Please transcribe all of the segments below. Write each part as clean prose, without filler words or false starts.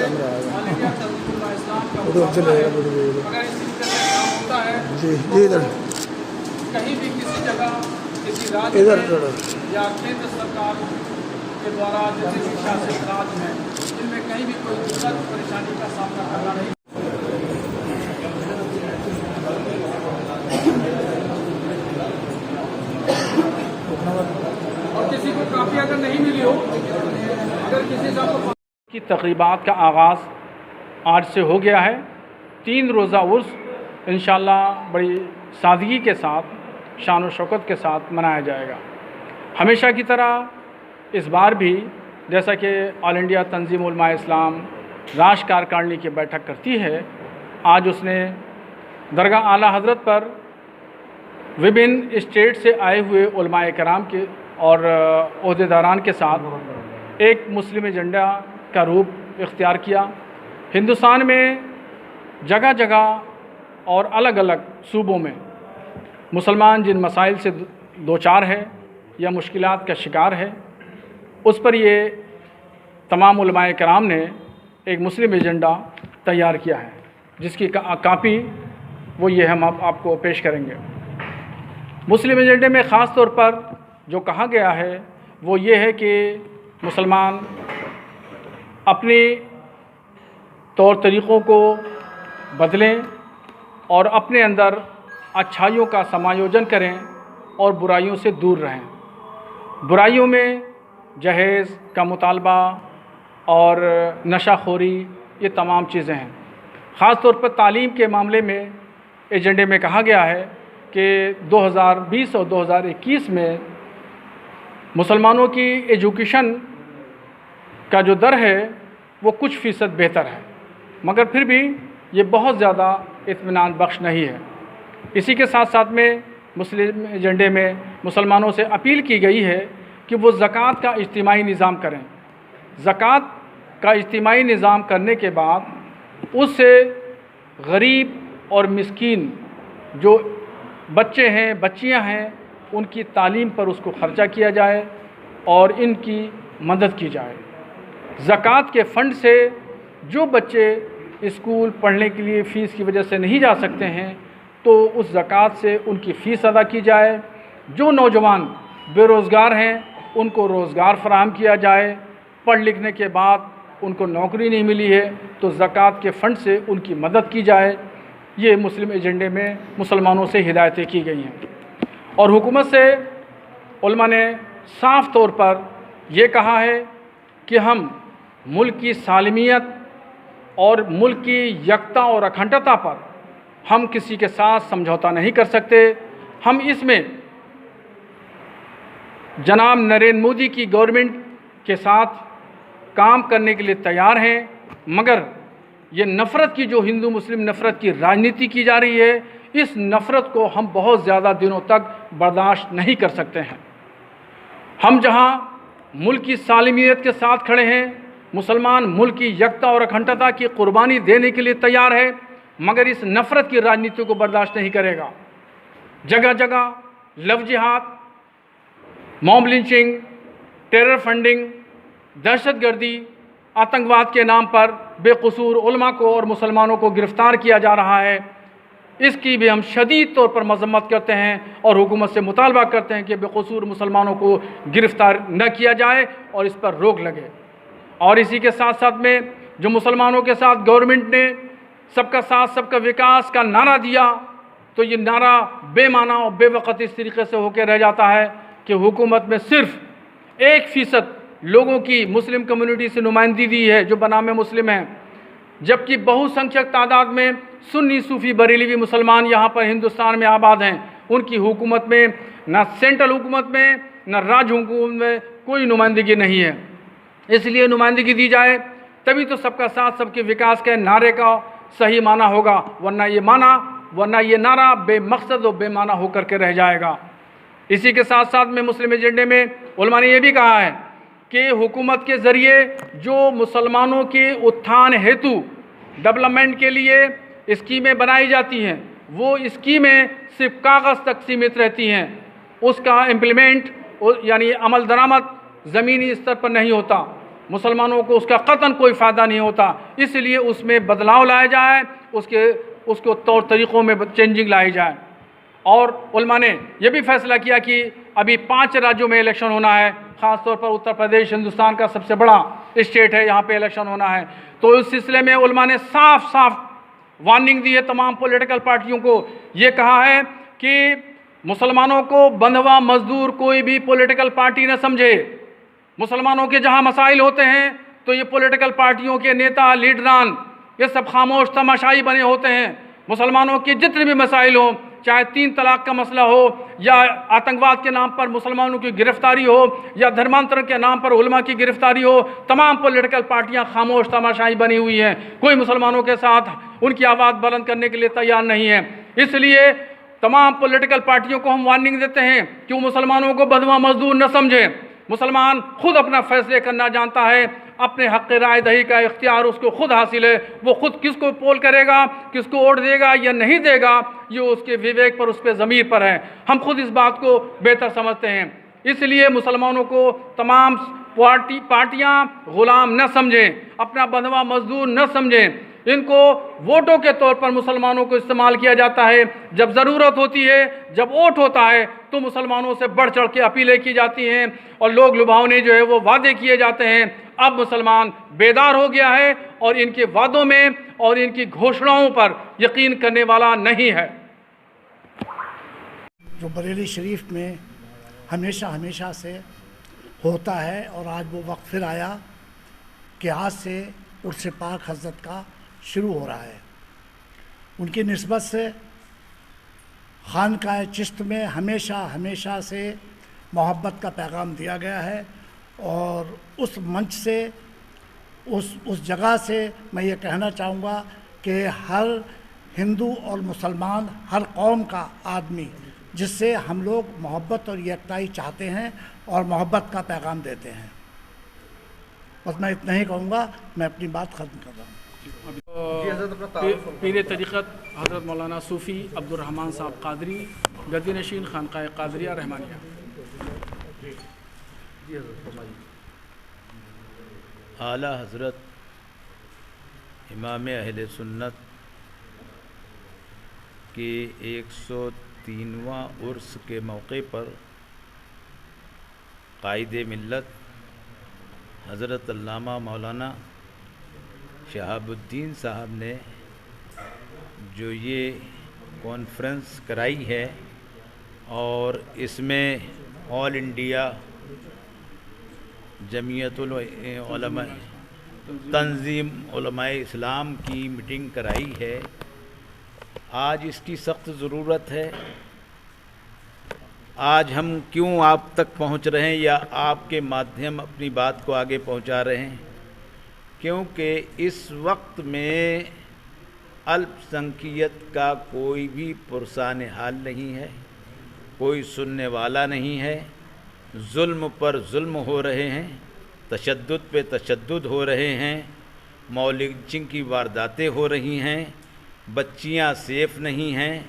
Camera आएगा। All India Tanzeemul इस्लाम का video मुकाबला है। चलेगा, वीडियो। अगर इस तरीके से काम होता है जी इधर कहीं भी किसी जगह किसी राज्य इधर में इधर या केंद्र सरकार के द्वारा जैसे कि शासित राज्य में इनमें कहीं भी कोई दिक्कत परेशानी का सामना करना नहीं। और किसी को कापी अगर नहीं मिली हो, अगर किसी से आपको की तक़रीबात का आगाज़ आज से हो गया है। 3 रोज़ा उर्स इंशाअल्लाह बड़ी सादगी के साथ शान व शौकत के साथ मनाया जाएगा। हमेशा की तरह इस बार भी जैसा कि ऑल इंडिया तंजीमुल उलमा इस्लाम राष्ट्र कार्यकारिणी की बैठक करती है, आज उसने दरगाह आला हज़रत पर विभिन्न स्टेट से आए हुए उलमाए कराम के और ओहदेदारान के साथ एक मुस्लिम एजेंडा का रूप इख्तियार किया। हिंदुस्तान में जगह जगह और अलग अलग सूबों में मुसलमान जिन मसाइल से दो चार है या मुश्किलात का शिकार है, उस पर ये तमाम उलमाए कराम ने एक मुस्लिम एजेंडा तैयार किया है, जिसकी कापी वो ये हम आपको पेश करेंगे। मुस्लिम एजेंडे में ख़ास तौर पर जो कहा गया है वो ये है कि मुसलमान अपने तौर तरीक़ों को बदलें और अपने अंदर अच्छाइयों का समायोजन करें और बुराइयों से दूर रहें। बुराइयों में जहेज़ का मुतालबा और नशाखोरी, ये तमाम चीज़ें हैं। ख़ास तौर पर तालीम के मामले में एजेंडे में कहा गया है कि 2020 और 2021 में मुसलमानों की एजुकेशन का जो दर है वो कुछ फ़ीसद बेहतर है, मगर फिर भी ये बहुत ज़्यादा इत्मीनान बख्श नहीं है। इसी के साथ साथ में मुस्लिम एजेंडे में मुसलमानों से अपील की गई है कि वो ज़कात का इज्तिमाई निज़ाम करें। ज़कात का इज्तिमाई निज़ाम करने के बाद उससे गरीब और मिस्कीन जो बच्चे हैं, बच्चियां हैं, उनकी तालीम पर उसको ख़र्चा किया जाए और इनकी मदद की जाए। ज़कात के फ़ंड से जो बच्चे स्कूल पढ़ने के लिए फ़ीस की वजह से नहीं जा सकते हैं तो उस ज़कात से उनकी फ़ीस अदा की जाए। जो नौजवान बेरोज़गार हैं उनको रोज़गार फ़राहम किया जाए। पढ़ लिखने के बाद उनको नौकरी नहीं मिली है तो ज़कात के फ़ंड से उनकी मदद की जाए। ये मुस्लिम एजेंडे में मुसलमानों से हिदायतें की गई हैं। और हुकूमत से उलमा ने साफ़ तौर पर यह कहा है कि हम मुल्क की सालमियत और मुल्क की यकता और अखंडता पर हम किसी के साथ समझौता नहीं कर सकते। हम इसमें जनाब नरेंद्र मोदी की गवर्नमेंट के साथ काम करने के लिए तैयार हैं, मगर ये नफ़रत की जो हिंदू मुस्लिम नफ़रत की राजनीति की जा रही है, इस नफ़रत को हम बहुत ज़्यादा दिनों तक बर्दाश्त नहीं कर सकते हैं। हम जहां मुल्क की सालमियत के साथ खड़े हैं, मुसलमान मुल्क की यकता और अखंडता की कुर्बानी देने के लिए तैयार है, मगर इस नफ़रत की राजनीति को बर्दाश्त नहीं करेगा। जगह जगह लव जिहाद, मॉब लिंचिंग, टेरर फंडिंग, दहशतगर्दी, आतंकवाद के नाम पर बेकसूर उलमा को और मुसलमानों को गिरफ़्तार किया जा रहा है। इसकी भी हम शदीद तौर पर मज़म्मत करते हैं और हुकूमत से मुतालबा करते हैं कि बेकसूर मुसलमानों को गिरफ़्तार न किया जाए और इस पर रोक लगे। और इसी के साथ साथ में जो मुसलमानों के साथ गवर्नमेंट ने सबका साथ सबका विकास का नारा दिया, तो ये नारा बेमाना और बेवक़्त इस तरीके से होकर रह जाता है कि हुकूमत में सिर्फ 1% लोगों की मुस्लिम कम्युनिटी से नुमाइंदगी है जो बनाम मुस्लिम हैं, जबकि बहुसंख्यक तादाद में सुन्नी सूफ़ी बरेलवी मुसलमान यहाँ पर हिंदुस्तान में आबाद हैं। उनकी हुकूमत में न सेंट्रल हुकूमत में न राज्य हुकूमत में कोई नुमाइंदगी नहीं है। इसलिए नुमाइंदगी दी जाए तभी तो सबका साथ सबके विकास के नारे का सही माना होगा, वरना ये नारा बेमकसद और बेमाना होकर के रह जाएगा। इसी के साथ साथ में मुस्लिम एजेंडे में उलमा ने यह भी कहा है कि हुकूमत के ज़रिए जो मुसलमानों के उत्थान हेतु डेवलपमेंट के लिए स्कीमें बनाई जाती हैं, वो स्कीमें सिर्फ कागज़ तक सीमित रहती हैं, उसका इम्प्लीमेंट यानी अमल दरामद ज़मीनी स्तर पर नहीं होता। مسلمانوں کو اس کا قطعاً کوئی فائدہ نہیں ہوتا، اس لیے اس میں بدلاؤ لایا جائے، اس کو طور طریقوں میں چینجنگ لائی جائے۔ اور علماء نے یہ بھی فیصلہ کیا کہ ابھی 5 راجیوں میں الیکشن ہونا ہے، خاص طور پر اتر پردیش ہندوستان کا سب سے بڑا اسٹیٹ ہے، یہاں پہ الیکشن ہونا ہے۔ تو اس سلسلے میں علماء نے صاف صاف وارننگ دی ہے تمام پولیٹیکل پارٹیوں کو، یہ کہا ہے کہ مسلمانوں کو بندھوا مزدور کوئی بھی پولیٹیکل پارٹی نہ سمجھے۔ مسلمانوں کے جہاں مسائل ہوتے ہیں تو یہ پولیٹیکل پارٹیوں کے نیتا لیڈران یہ سب خاموش تماشائی بنے ہوتے ہیں۔ مسلمانوں کے جتنے بھی مسائل ہوں، چاہے 3 طلاق کا مسئلہ ہو، یا آتنکواد کے نام پر مسلمانوں کی گرفتاری ہو، یا دھرمانتر کے نام پر علماء کی گرفتاری ہو، تمام پولیٹیکل پارٹیاں خاموش تماشائی بنی ہوئی ہیں، کوئی مسلمانوں کے ساتھ ان کی آواز بلند کرنے کے لیے تیار نہیں ہے۔ اس لیے تمام پولیٹیکل پارٹیوں کو ہم وارننگ دیتے ہیں کہ وہ مسلمانوں کو بندھوا مزدور نہ سمجھیں۔ مسلمان خود اپنا فیصلے کرنا جانتا ہے، اپنے حق رائے دہی کا اختیار اس کو خود حاصل ہے، وہ خود کس کو پول کرے گا، کس کو ووٹ دے گا یا نہیں دے گا، یہ اس کے وویک پر، اس پہ ضمیر پر ہے۔ ہم خود اس بات کو بہتر سمجھتے ہیں، اس لیے مسلمانوں کو تمام پارٹیاں غلام نہ سمجھیں، اپنا بندھوا مزدور نہ سمجھیں۔ ان کو ووٹوں کے طور پر مسلمانوں کو استعمال کیا جاتا ہے، جب ضرورت ہوتی ہے، جب ووٹ ہوتا ہے تو مسلمانوں سے بڑھ چڑھ کے اپیلیں کی جاتی ہیں اور لوگ لبھاونے جو ہے وہ وعدے کیے جاتے ہیں۔ اب مسلمان بیدار ہو گیا ہے اور ان کے وعدوں میں اور ان کی گھوشناؤں پر یقین کرنے والا نہیں ہے۔ جو بریلی شریف میں ہمیشہ سے ہوتا ہے، اور آج وہ وقت پھر آیا کہ آج سے عرس پاک حضرت کا شروع ہو رہا ہے۔ ان کی نسبت سے خانقاہ چشت میں ہمیشہ سے محبت کا پیغام دیا گیا ہے، اور اس منچ سے اس جگہ سے میں یہ کہنا چاہوں گا کہ ہر ہندو اور مسلمان، ہر قوم کا آدمی جس سے ہم لوگ محبت اور یکتائی چاہتے ہیں اور محبت کا پیغام دیتے ہیں۔ بس میں اتنا ہی کہوں گا، میں اپنی بات ختم کر رہا ہوں۔ پیر طریقت حضرت مولانا صوفی عبد الرحمن صاحب قادری، گدی نشین خانقاہ قادریہ رحمانیہ۔ اعلیٰ حضرت امام اہل سنت کے 103واں عرس کے موقع پر قائد ملت حضرت علامہ مولانا شہاب الدین صاحب نے جو یہ کانفرنس کرائی ہے، اور اس میں آل انڈیا جمعیت العلماء تنظیم علماء اسلام کی میٹنگ کرائی ہے، آج اس کی سخت ضرورت ہے۔ آج ہم کیوں آپ تک پہنچ رہے ہیں یا آپ کے مادھیم اپنی بات کو آگے پہنچا رہے ہیں؟ کیونکہ اس وقت میں الپ سنکیت کا کوئی بھی پرسان حال نہیں ہے، کوئی سننے والا نہیں ہے، ظلم پر ظلم ہو رہے ہیں، تشدد پہ تشدد ہو رہے ہیں، مولنچنگ کی وارداتیں ہو رہی ہیں، بچیاں سیف نہیں ہیں،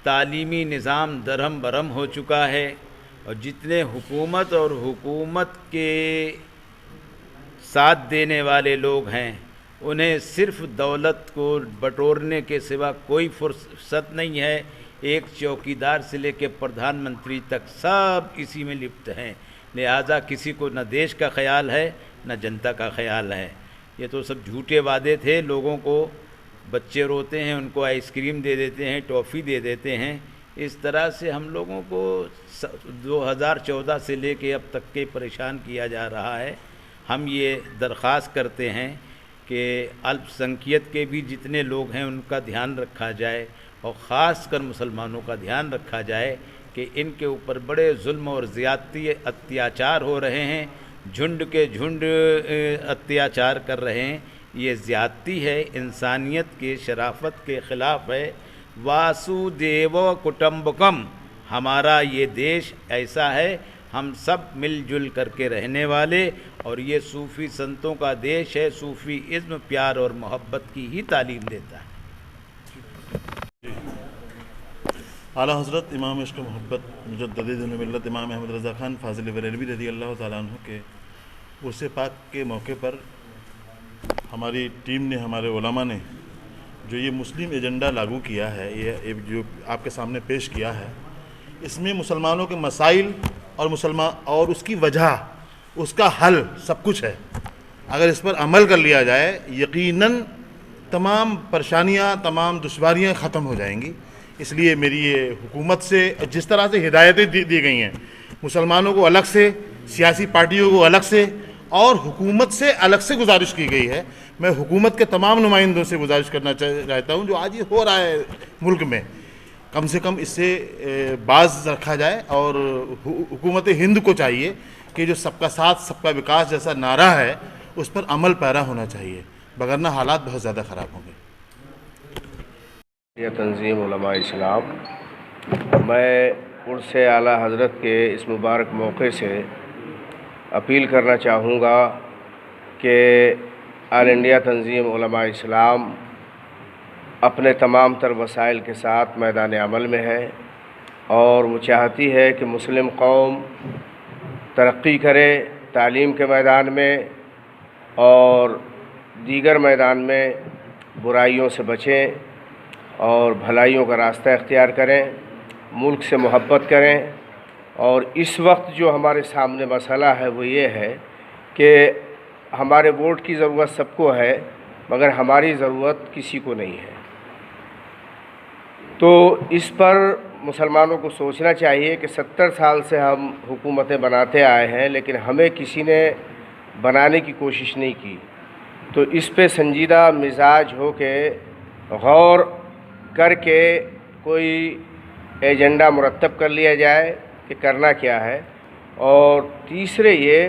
تعلیمی نظام درہم برہم ہو چکا ہے، اور جتنے حکومت اور حکومت کے ساتھ دینے والے لوگ ہیں انہیں صرف دولت کو بٹورنے کے سوا کوئی فرصت نہیں ہے۔ ایک چوکیدار سے لے کے پردھان منتری تک سب اسی میں لپت ہیں، لہذا کسی کو نہ دیش کا خیال ہے نہ جنتا کا خیال ہے۔ یہ تو سب جھوٹے وعدے تھے، لوگوں کو بچے روتے ہیں ان کو آئس کریم دے دیتے ہیں، ٹافی دے دیتے ہیں، اس طرح سے ہم لوگوں کو 2014 سے لے کے اب تک کے پریشان کیا جا رہا ہے۔ ہم یہ درخواست کرتے ہیں کہ الپ سنکیت کے بھی جتنے لوگ ہیں ان کا دھیان رکھا جائے، اور خاص کر مسلمانوں کا دھیان رکھا جائے کہ ان کے اوپر بڑے ظلم اور زیادتی اتیاچار ہو رہے ہیں، جھنڈ کے جھنڈ اتیاچار کر رہے ہیں، یہ زیادتی ہے، انسانیت کے شرافت کے خلاف ہے۔ واسودیو کٹمبکم، ہمارا یہ دیش ایسا ہے، ہم سب مل جل کر کے رہنے والے، اور یہ صوفی سنتوں کا دیش ہے، صوفی ازم پیار اور محبت کی ہی تعلیم دیتا ہے۔ اعلیٰ حضرت امام عشق و محبت مجدد دین ملت امام احمد رضا خان فاضل بریلوی رضی اللہ تعالیٰ عنہ کے उर्स पाक के मौके पर हमारी टीम ने, हमारे उलमा ने जो ये मुस्लिम एजेंडा लागू किया है, ये जो आपके सामने पेश किया है, इसमें मुसलमानों के मसाइल और उसकी वजह, उसका हल सब कुछ है। अगर इस पर अमल कर लिया जाए, यकीनन तमाम परेशानियां, तमाम दुश्वारियां ख़त्म हो जाएंगी। इसलिए मेरी ये हुकूमत से जिस तरह से हिदायतें दी गई हैं, मुसलमानों को अलग से, सियासी पार्टियों को अलग से और हुकूमत से अलग से गुजारिश की गई है। मैं हुकूमत के तमाम नुमाइंदों से गुजारिश करना चाहता हूँ, जो आज ये हो रहा है मुल्क में, कम से कम इससे बाज रखा जाए। और हुकूमत हिंद को चाहिए कि जो सबका साथ सबका विकास जैसा नारा है, उस पर अमल पैरा होना चाहिए, वगरना हालात बहुत ज़्यादा ख़राब होंगे। यह तंजीम उलमा इस्लाम, मैं उर्स आला हज़रत के इस मुबारक मौके से अपील करना चाहूँगा कि ऑल इंडिया तंजीम उलमा इस्लाम अपने तमाम तर वसाइल के साथ मैदान अमल में है और वो चाहती है कि मुस्लिम कौम तरक्की करे तालीम के मैदान में और दीगर मैदान में बुराइयों से बचें और भलाइयों का रास्ता इख्तियार करें, मुल्क से मोहब्बत करें। और इस वक्त जो हमारे सामने मसला है वो ये है कि हमारे वोट की ज़रूरत सबको है, मगर हमारी ज़रूरत किसी को नहीं है। तो इस पर मुसलमानों को सोचना चाहिए कि 70 साल से हम हुकूमतें बनाते आए हैं, लेकिन हमें किसी ने बनाने की कोशिश नहीं की। तो इस पे संजीदा मिजाज हो के गौर करके कोई एजेंडा मुरतब कर लिया जाए कि करना क्या है। और तीसरे ये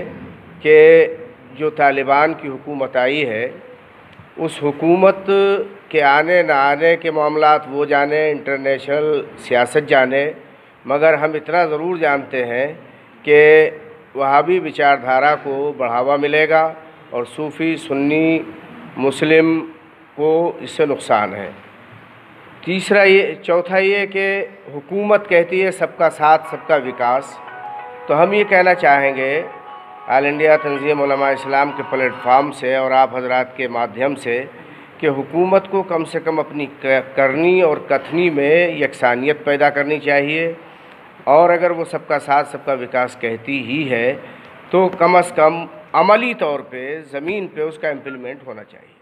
कि जो तालिबान की हुकूमत आई है, उस हुकूमत के आने ना आने के मामलात वो जाने, इंटरनेशनल सियासत जाने, मगर हम इतना ज़रूर जानते हैं कि वहाबी विचारधारा को बढ़ावा मिलेगा और सूफ़ी सुन्नी मुस्लिम को इससे नुकसान है। चौथा ये कि हुकूमत कहती है सबका साथ सबका विकास, तो हम ये कहना चाहेंगे ऑल इंडिया तंजीम उलमा इस्लाम के प्लेटफार्म से और आप हजरात के माध्यम से कि हुकूमत को कम से कम अपनी करनी और कथनी में यकसानियत पैदा करनी चाहिए। और अगर वो सबका साथ सबका विकास कहती ही है, तो कम से कम अमली तौर पे ज़मीन पे उसका इम्प्लीमेंट होना चाहिए।